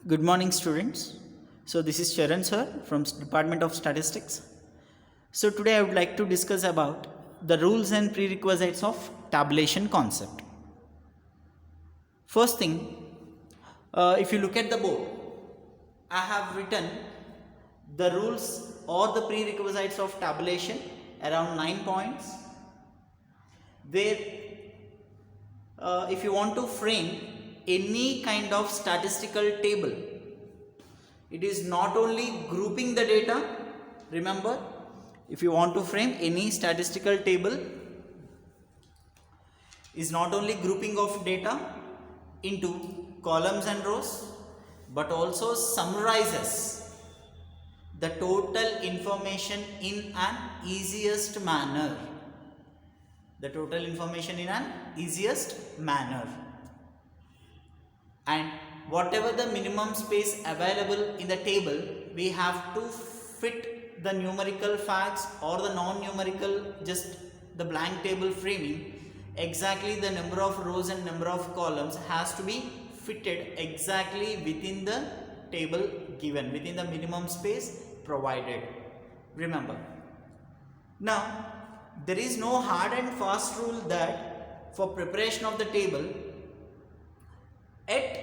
Good morning, students. So this is Sharan sir from Department of Statistics. So today I would like to discuss about the rules and prerequisites of tabulation concept. First thing, if you look at the board, I have written the rules or the prerequisites of tabulation around 9 points. Where if you want to frame any kind of statistical table, it is not only grouping the data. Remember, if you want to frame any statistical table, is not only grouping of data into columns and rows, but also summarizes the total information in an easiest manner. The total information in an easiest manner. And whatever the minimum space available in the table, we have to fit the numerical facts or the non-numerical, just the blank table framing. Exactly the number of rows and number of columns has to be fitted exactly within the table given, within the minimum space provided. Remember. Now, there is no hard and fast rule that for preparation of the table, at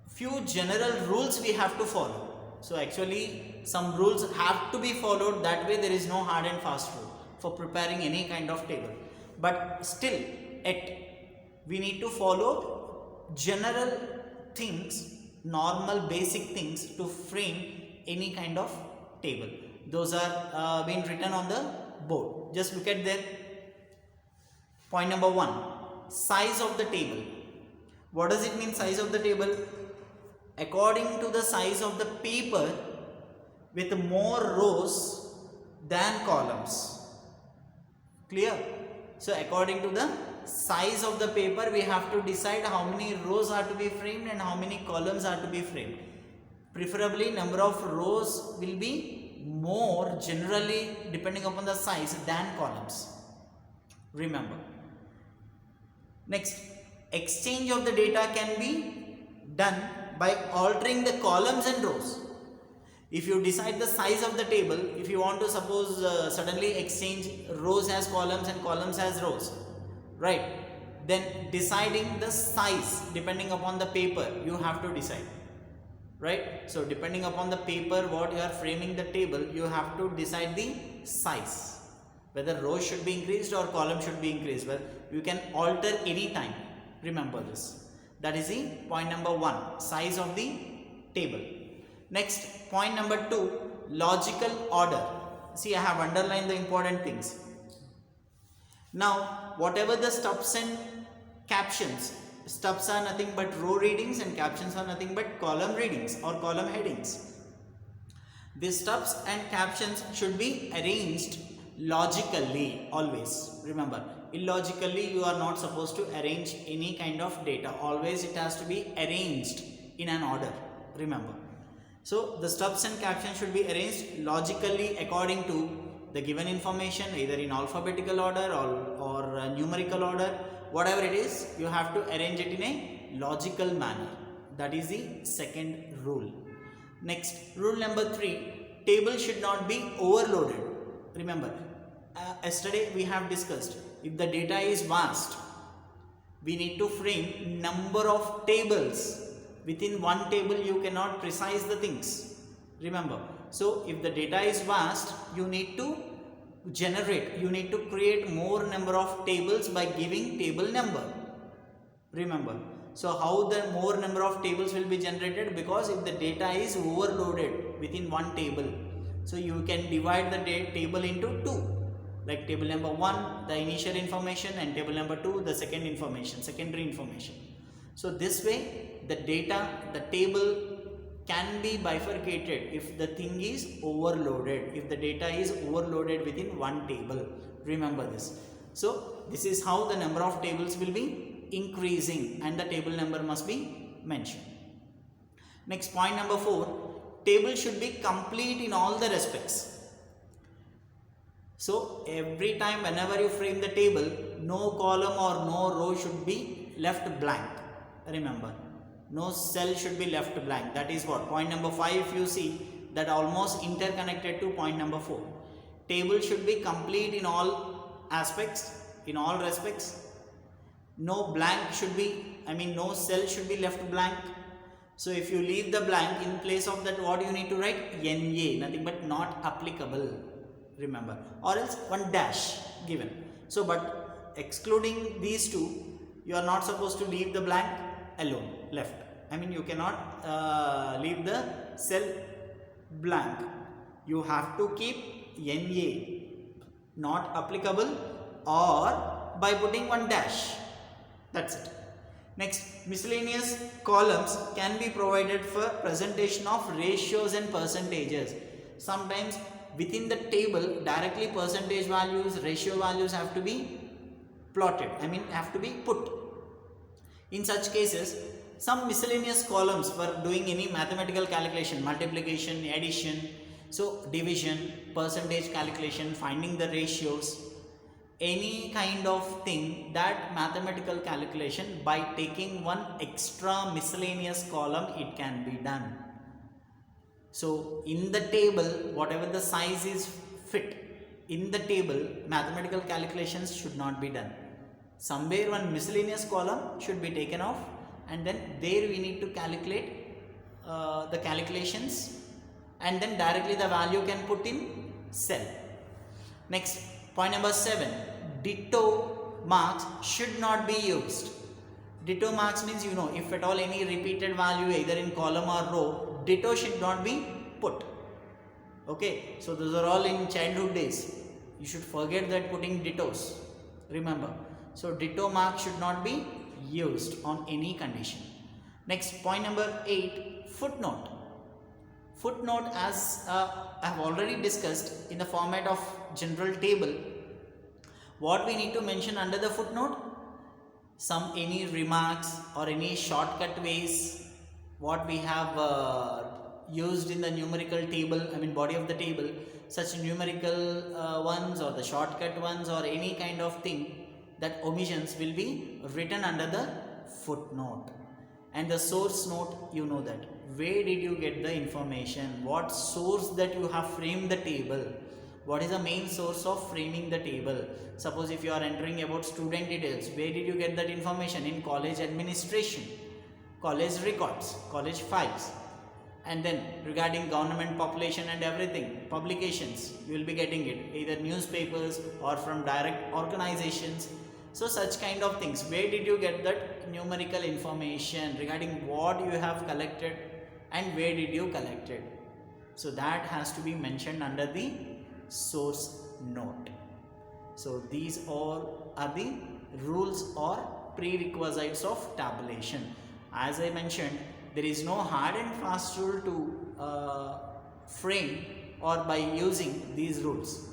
few general rules we have to follow. So actually some rules have to be followed, that way there is no hard and fast rule for preparing any kind of table. But still we need to follow general things, normal basic things to frame any kind of table. Those are being written on the board. Just look at that. Point number 1, size of the table. What does it mean, size of the table? According to the size of the paper with more rows than columns. Clear? So according to the size of the paper, we have to decide how many rows are to be framed and how many columns are to be framed. Preferably number of rows will be more generally depending upon the size than columns. Remember. Next, exchange of the data can be done by altering the columns and rows. If you decide the size of the table, if you want to suppose suddenly exchange rows as columns and columns as rows, right? Then deciding the size depending upon the paper, you have to decide, right? So depending upon the paper what you are framing the table, you have to decide the size, whether rows should be increased or columns should be increased. Well, you can alter any time. Remember this. That is the point number 1, size of the table. Next, point number 2, logical order. See, I have underlined the important things. Now, whatever the stubs and captions, stubs are nothing but row readings and captions are nothing but column readings or column headings. These stubs and captions should be arranged logically always. Remember, illogically you are not supposed to arrange any kind of data. Always it has to be arranged in an order. Remember. So the stubs and captions should be arranged logically according to the given information, either in alphabetical order or numerical order. Whatever it is, you have to arrange it in a logical manner. That is the second rule. Next, rule number 3, table should not be overloaded. Remember, yesterday we have discussed, if the data is vast, we need to frame number of tables. Within one table you cannot precise the things. Remember, so if the data is vast, you need to create more number of tables by giving table number. Remember, so how the more number of tables will be generated? Because if the data is overloaded within one table, so you can divide the table into 2. Like table number 1, the initial information, and table number 2, the secondary information. So this way the table can be bifurcated if the thing is overloaded, if the data is overloaded within one table. Remember this. So this is how the number of tables will be increasing and the table number must be mentioned. Next, point number 4, table should be complete in all the respects. So every time whenever you frame the table, no column or no row should be left blank. Remember, No cell should be left blank. That is what? Point number 5, if you see, that almost interconnected to point number 4. Table should be complete in all aspects, in all respects. No blank should be, no cell should be left blank. So if you leave the blank, in place of that, what you need to write? NA, nothing but not applicable, remember, or else one dash given. So but excluding these two, you are not supposed to leave the blank alone, left. You cannot leave the cell blank. You have to keep NA, not applicable, or by putting one dash. That's it. Next, miscellaneous columns can be provided for presentation of ratios and percentages. Sometimes within the table, directly percentage values, ratio values have to be plotted, have to be put. In such cases, some miscellaneous columns for doing any mathematical calculation, multiplication, addition, so division, percentage calculation, finding the ratios, any kind of thing, that mathematical calculation, by taking one extra miscellaneous column, it can be done. So in the table, whatever the size is fit, in the table, mathematical calculations should not be done. Somewhere one miscellaneous column should be taken off, and then there we need to calculate the calculations, and then directly the value can put in cell. Next, point number 7, ditto marks should not be used. Ditto marks means, if at all any repeated value either in column or row, ditto should not be put. Okay, so those are all in childhood days. You should forget that putting dittos, remember. So ditto mark should not be used on any condition. Next, point number 8, footnote. Footnote, as I have already discussed, in the format of general table, what we need to mention under the footnote? Any remarks or any shortcut ways what we have used in the numerical table, body of the table, such numerical ones or the shortcut ones or any kind of thing, that omissions will be written under the footnote. And the source note, you know that. Where did you get the information? What source that you have framed the table? What is the main source of framing the table? Suppose if you are entering about student details, where did you get that information? In college administration, college records, college files. And then regarding government population and everything, publications, you will be getting it, either newspapers or from direct organizations. So such kind of things. Where did you get that numerical information regarding what you have collected and where did you collect it? So that has to be mentioned under the source note. So these all are the rules or prerequisites of tabulation. As I mentioned, there is no hard and fast rule to frame or by using these rules.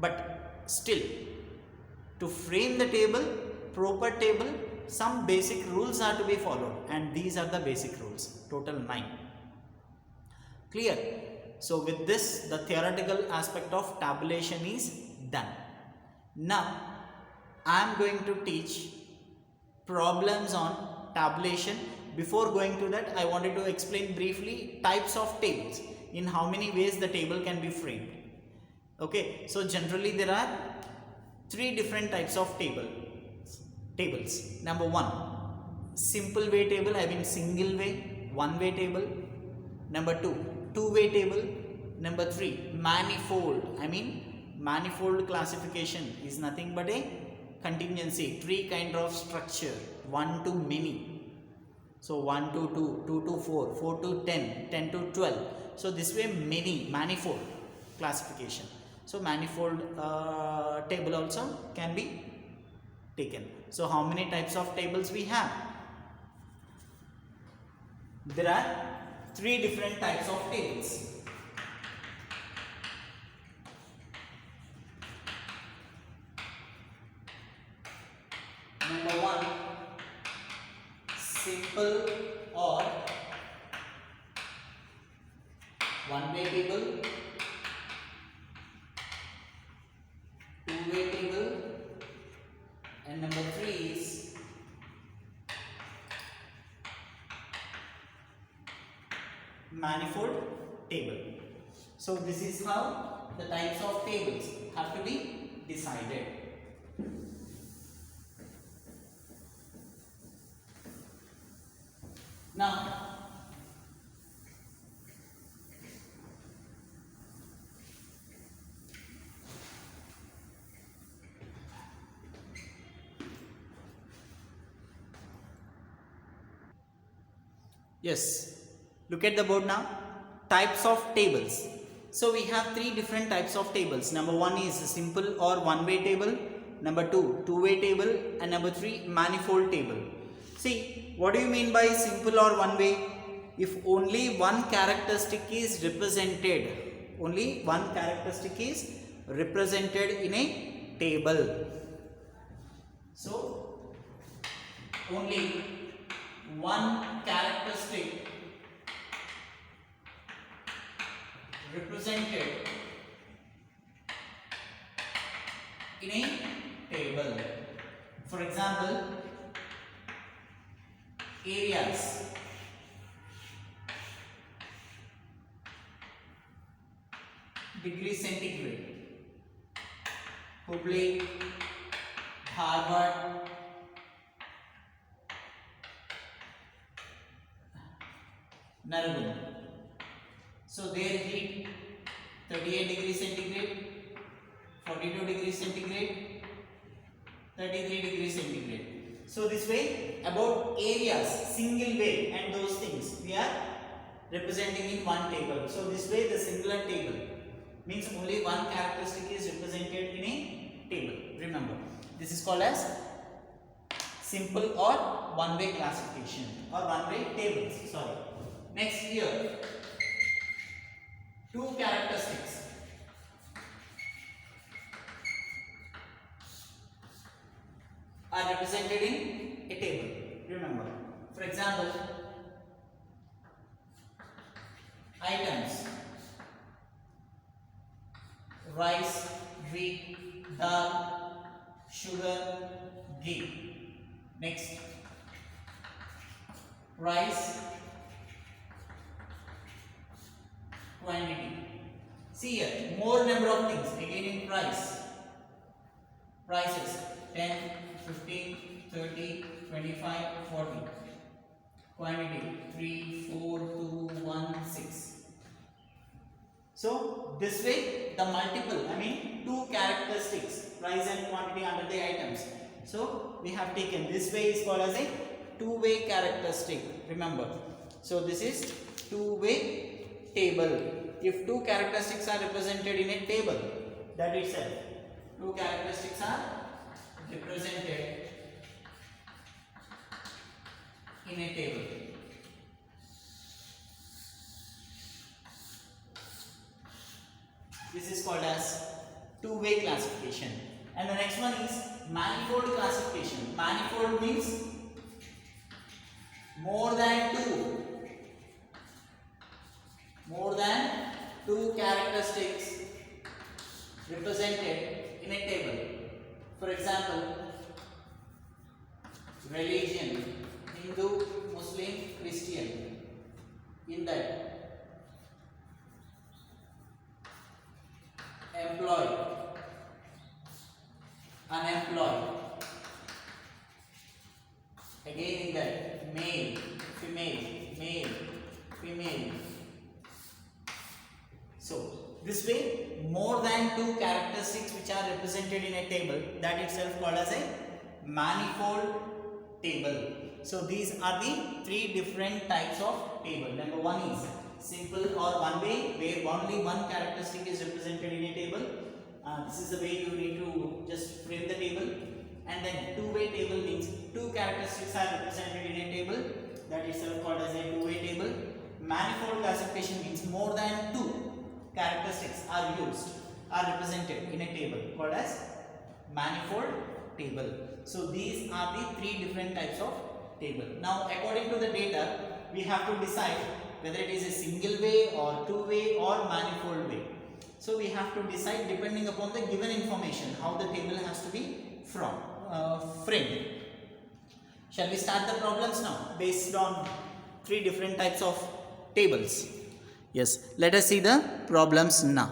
But still, to frame the table, proper table, some basic rules are to be followed, and these are the basic rules, total 9. Clear? So with this, the theoretical aspect of tabulation is done. Now, I am going to teach problems on tabulation. Before going to that, I wanted to explain briefly types of tables, in how many ways the table can be framed. Okay, so generally there are 3 different types of tables. Number 1, simple way table, single way, one way table. Number 2, two-way table. Number 3, manifold. Manifold classification is nothing but a contingency, tree kind of structure, 1 to many. So 1 to 2, 2 to 4, 4 to 10, 10 to 12. So this way manifold classification. So manifold table also can be taken. So how many types of tables we have? There are 3 different types of tables. Number 1, simple or one-way table. Two-way table, and number 3 is manifold table. So this is how the types of tables have to be decided. Now, yes, look at the board now. Types of tables. So we have three different types of tables. Number one is a simple or one-way table. Number two, two-way table. And number three, manifold table. See, what do you mean by simple or one-way? If only one characteristic is represented, only one characteristic is represented in a table. So, only one characteristic represented in a table. For example, areas, degree centigrade, Hubli, Harvard, Nalgund. So their heat 38 degrees centigrade, 42 degrees centigrade, 33 degrees centigrade. So this way about areas, single way and those things we are representing in one table. So this way the singular table means only one characteristic is represented in a table. Remember, this is called as simple or one-way classification or one-way tables. Sorry. Next here, two characteristics. Are represented in a table. Remember, for example, items, rice, wheat, dal, sugar, ghee. Next, rice, quantity. See here, more number of things again in price. Prices 10, 15, 30, 25, 40. Quantity 3, 4, 2, 1, 6. So this way the multiple, two characteristics, price and quantity under the items. So we have taken this way is called as a two-way characteristic. Remember. So this is two-way table. If two characteristics are represented in a table, that itself, two characteristics are represented in a table. This is called as two-way classification. And the next one is manifold classification. Manifold means more than two characteristics represented in a table. For example, religion, Hindu, Muslim, Christian. In that, employed, unemployed. Again in that, male, female. So this way, more than two characteristics which are represented in a table, that itself called as a manifold table. So these are the three different types of table. Number one is simple or one way, where only one characteristic is represented in a table. This is the way you need to just frame the table. And then two-way table means two characteristics are represented in a table, that itself called as a two-way table. Manifold classification means more than two characteristics are represented in a table, called as manifold table. So these are the three different types of table. Now according to the data, we have to decide whether it is a single way or two-way or manifold way. So we have to decide depending upon the given information how the table has to be framed. Shall we start the problems now based on three different types of tables? Yes, let us see the problems now.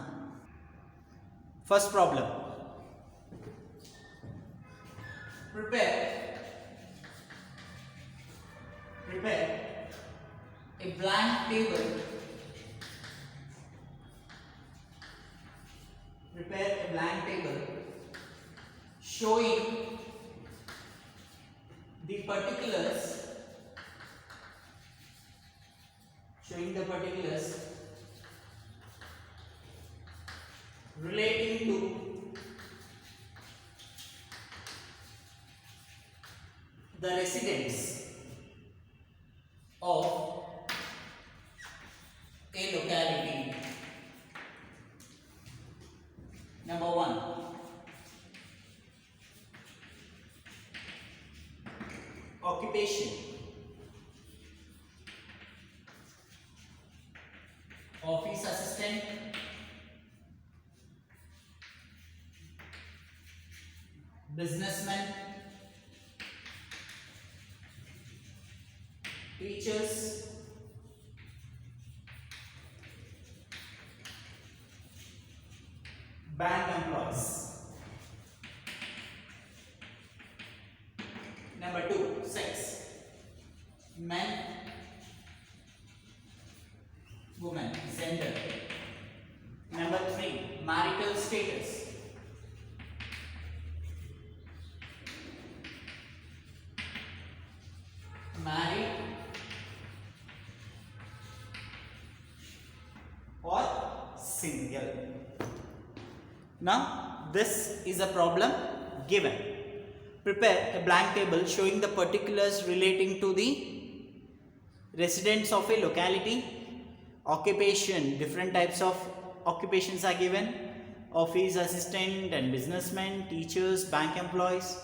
First problem. Prepare a blank table. Prepare a blank table showing the particulars relating to the residents of a locality. Number 1, occupation, office assistant, businessman, teachers, bank employees. Number 2, sex, men, women, gender. Number 3, marital status, married or single. Now this is a problem given. Prepare a blank table showing the particulars relating to the residents of a locality. Occupation, different types of occupations are given: office assistant and businessmen, teachers, bank employees.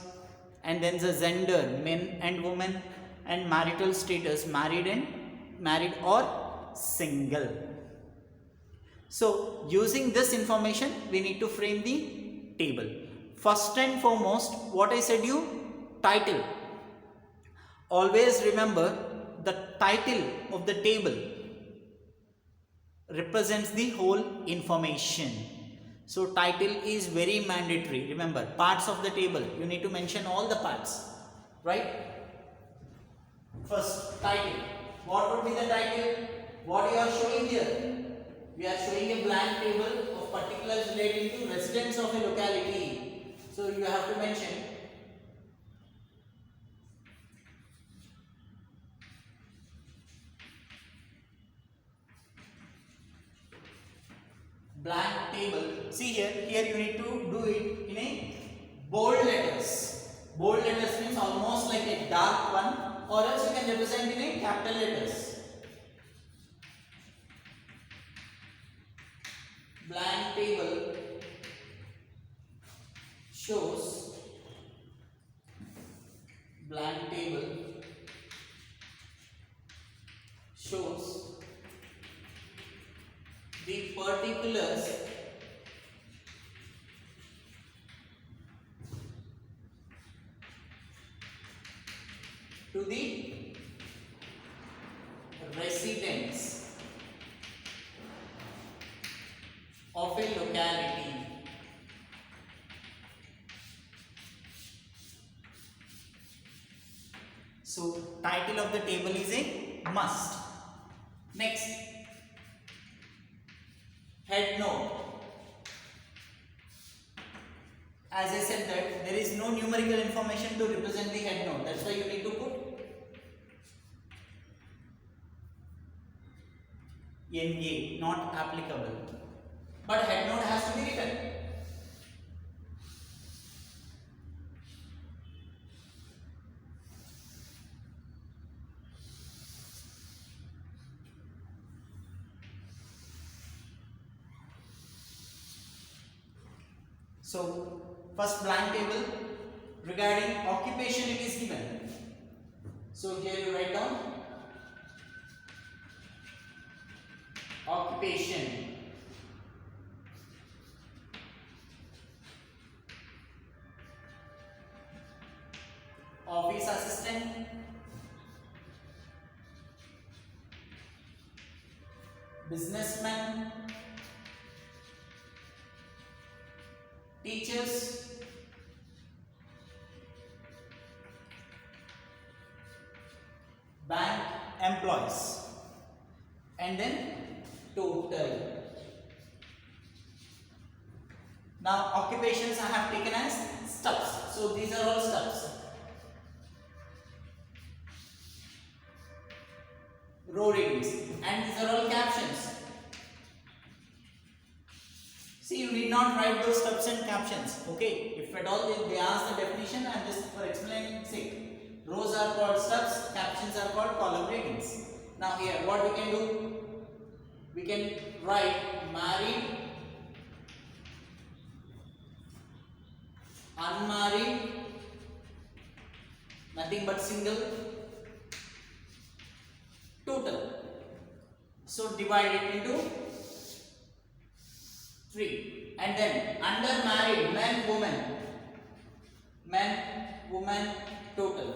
And then the gender, men and women, and marital status, married or single. So using this information we need to frame the table. First and foremost, what I said you, title. Always remember, the title of the table represents the whole information. So title is very mandatory. Remember, parts of the table, you need to mention all the parts, right? First, title. What would be the title? What you are showing here? We are showing a blank table of particulars relating to residents of a locality. So you have to mention blank table. See here you need to do it in a bold letters. Bold letters means almost like a dark one, or else you can represent in a capital letters. Blank table shows the particulars to the residents of a locality. So title of the table is a must. Next, head note. As I said that there is no numerical information to represent the head note. That's why you need to put NA, not applicable. But head note has to be written. So first blank table, regarding occupation it is given. So here you write down occupation. Office assistant, businessmen, teachers, bank employees, and then total. Now occupations I have taken as stubs. So these are all stubs. Row readings, and these are all captions. See, you need not write those stubs and captions. Okay, if at all they ask the definition, I am just for explaining sake. Rows are called stubs, captions are called column readings. Now here, what we can do? We can write married, unmarried, nothing but single, total. So divide it into 3, and then under married, men, woman, total,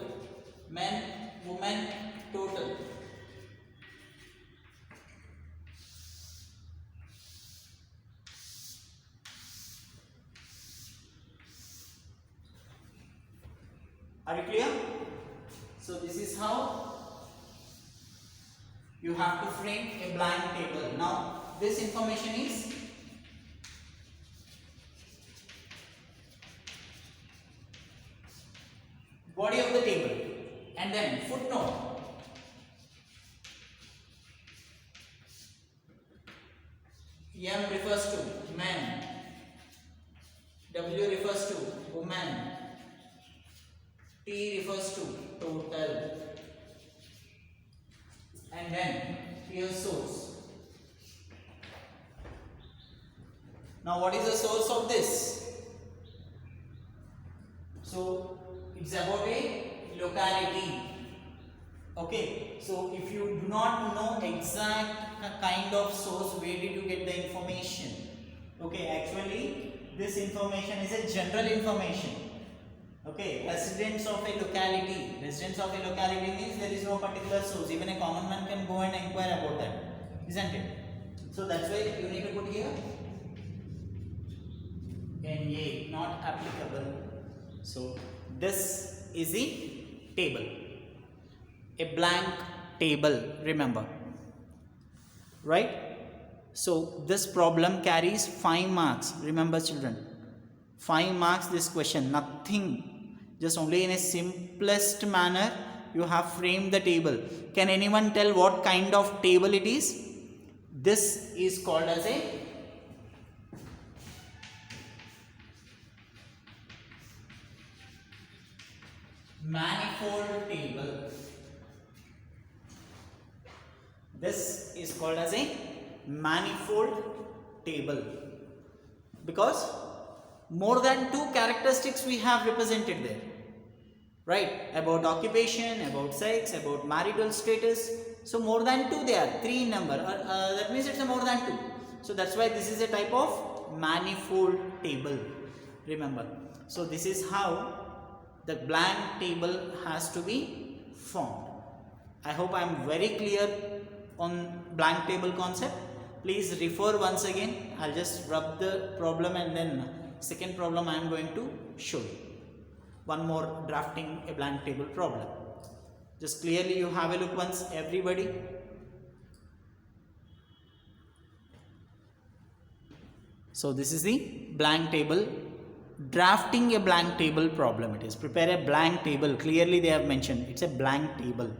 men, woman, total. Are you clear? So this is how you have to frame a blank table. Now this information is body of the table, and then footnote. M refers to men, W refers to woman, T refers to total, and then here source. Now what is the source of this? So it's about a locality. Okay, so if you do not know exact kind of source, where did you get the information? Okay, actually this information is a general information. Okay, residents of a locality. Residents of a locality means there is no particular source. Even a common man can go and inquire about that, isn't it? So that's why you need to put here NA, not applicable. So this is the table, a blank table, remember, right? So this problem carries 5 marks. Remember children, 5 marks this question, nothing. Just only in a simplest manner you have framed the table. Can anyone tell what kind of table it is? This is called as a manifold table. This is called as a manifold table because more than 2 characteristics we have represented there, right? About occupation, about sex, about marital status. So more than 2 they are, 3 in number. That means it's a more than 2. So that's why this is a type of manifold table. Remember. So this is how the blank table has to be formed. I hope I am very clear on blank table concept. Please refer once again. I'll just rub the problem and then second problem I am going to show you. One more drafting a blank table problem. Just clearly you have a look once, everybody. So this is the blank table. Drafting a blank table problem it is. Prepare a blank table. Clearly they have mentioned it's a blank table.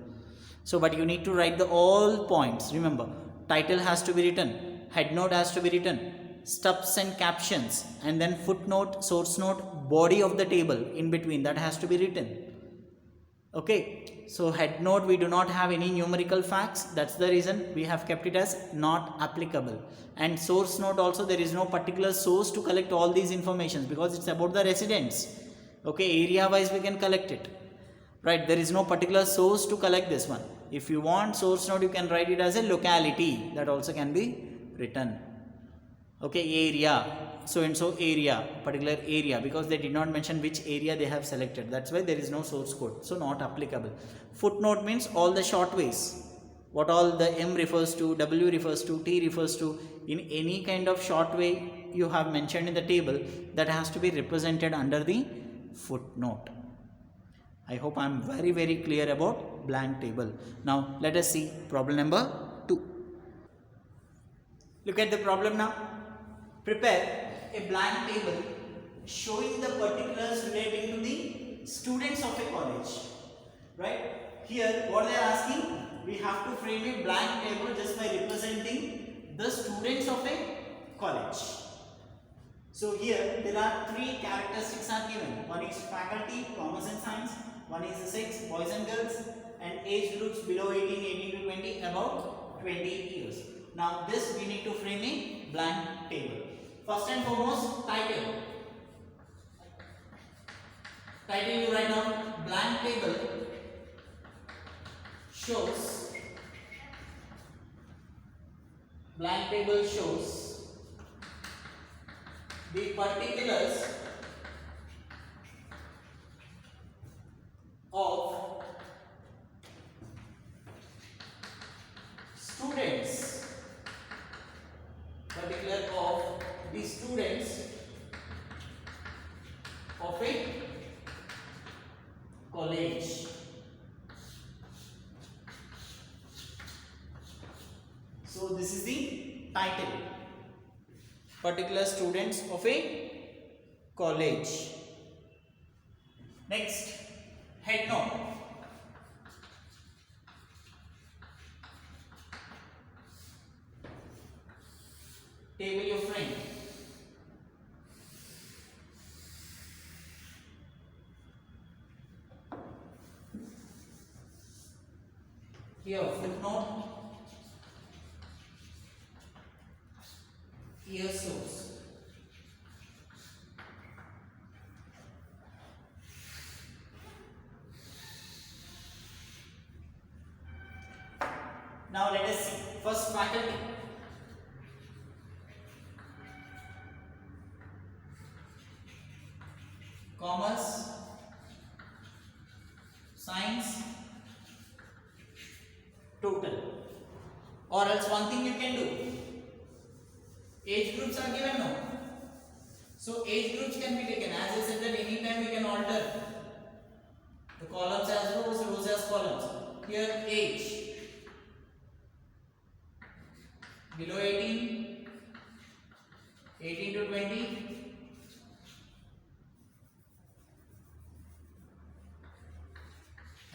So but you need to write the all points. Remember, title has to be written, head note has to be written, stubs and captions, and then footnote, source note, body of the table in between, that has to be written. Okay, so head note we do not have any numerical facts, that's the reason we have kept it as not applicable. And source note also, there is no particular source to collect all these informations because it's about the residents. Okay, area wise we can collect it, right? There is no particular source to collect this one. If you want source note, you can write it as a locality, that also can be written. Okay, area, so and so area, particular area, because they did not mention which area they have selected. That's why there is no source code, so not applicable. Footnote means all the short ways. what all the M refers to, W refers to, T refers to, in any kind of short way you have mentioned in the table, that has to be represented under the footnote. I hope I am very clear about blank table. Now let us see problem number 2. Look at the problem now. Prepare a blank table showing the particulars relating to the students of a college. Right? Here what they are asking, we have to frame a blank table just by representing the students of a college. So here there are 3 characteristics are given. One is faculty, commerce and science. One is the sex, boys and girls, and age groups below 18, 18 to 20, about 20 years. Now this we need to frame a blank table. First and foremost, title. Title you write down, blank table shows the particulars of students, of a college. So this is the title, particular students of a college. Next, head note. Table your frame. Here footnote. Here source. Now let us see. First, faculty. Commerce, science, total. Or else one thing you can do. Age groups are given now. So age groups can be taken. As I said that anytime we can alter the columns as rows, rows as columns. Here age. Below 18, 18 to 20,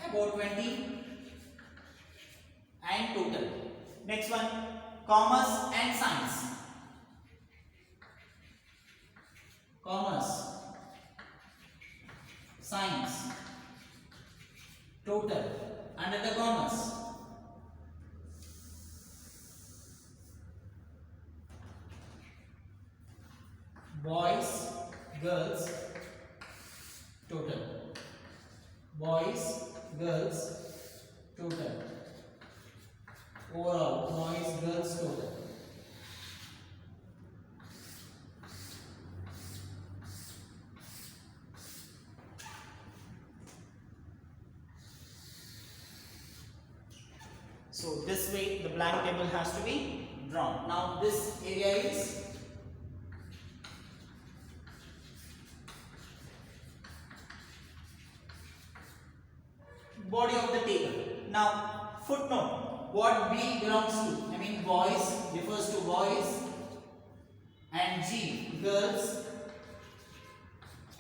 about 20, and total. Next one, commerce and science. Commerce, science, total. Under the commerce, boys, girls, total. Boys, girls, total. Overall, boys, girls, total. So this way the blank table has to be drawn. Now this area is body of the table. Now footnote, what B belongs to? I mean boys refers to boys, and G girls,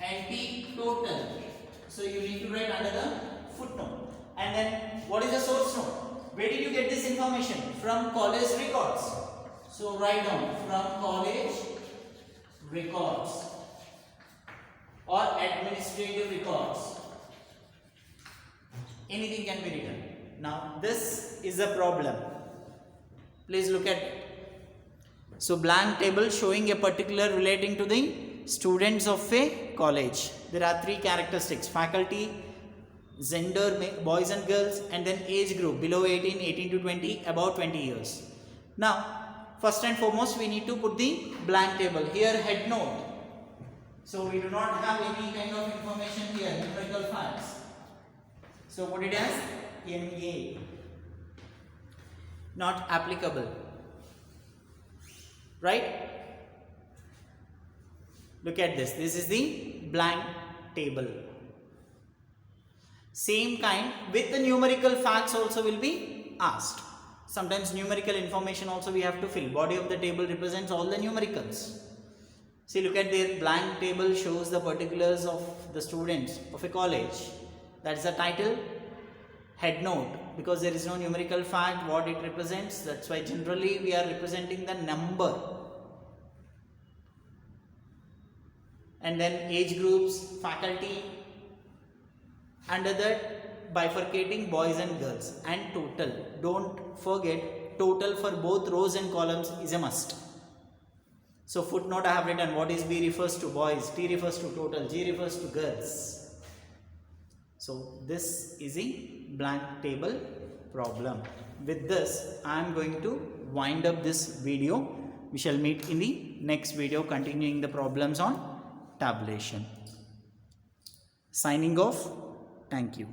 and T total. So you need to write under the footnote. And then what is the source node? Where did you get this information? From college records. So write down from college records or administrative records. Anything can be written. Now this is a problem. Please look at it. So blank table showing a particular relating to the students of a college. There are 3 characteristics: faculty, gender, boys and girls, and then age group below 18, 18 to 20, about 20 years. Now first and foremost we need to put the blank table. Here head note. So we do not have any kind of information here, numerical facts. So put it as NA. not applicable, right? Look at this. This is the blank table. Same kind with the numerical facts also will be asked. Sometimes numerical information also we have to fill. Body of the table represents all the numericals. See, look at their blank table shows the particulars of the students of a college. That is the title. Head note, because there is no numerical fact what it represents. That's why generally we are representing the number. And then age groups, faculty, under that bifurcating boys and girls, and total. Don't forget, total for both rows and columns is a must. So footnote I have written what is B refers to boys, T refers to total, G refers to girls. So this is a blank table problem. With this I am going to wind up this video. We shall meet in the next video continuing the problems on tabulation. Signing off. Thank you.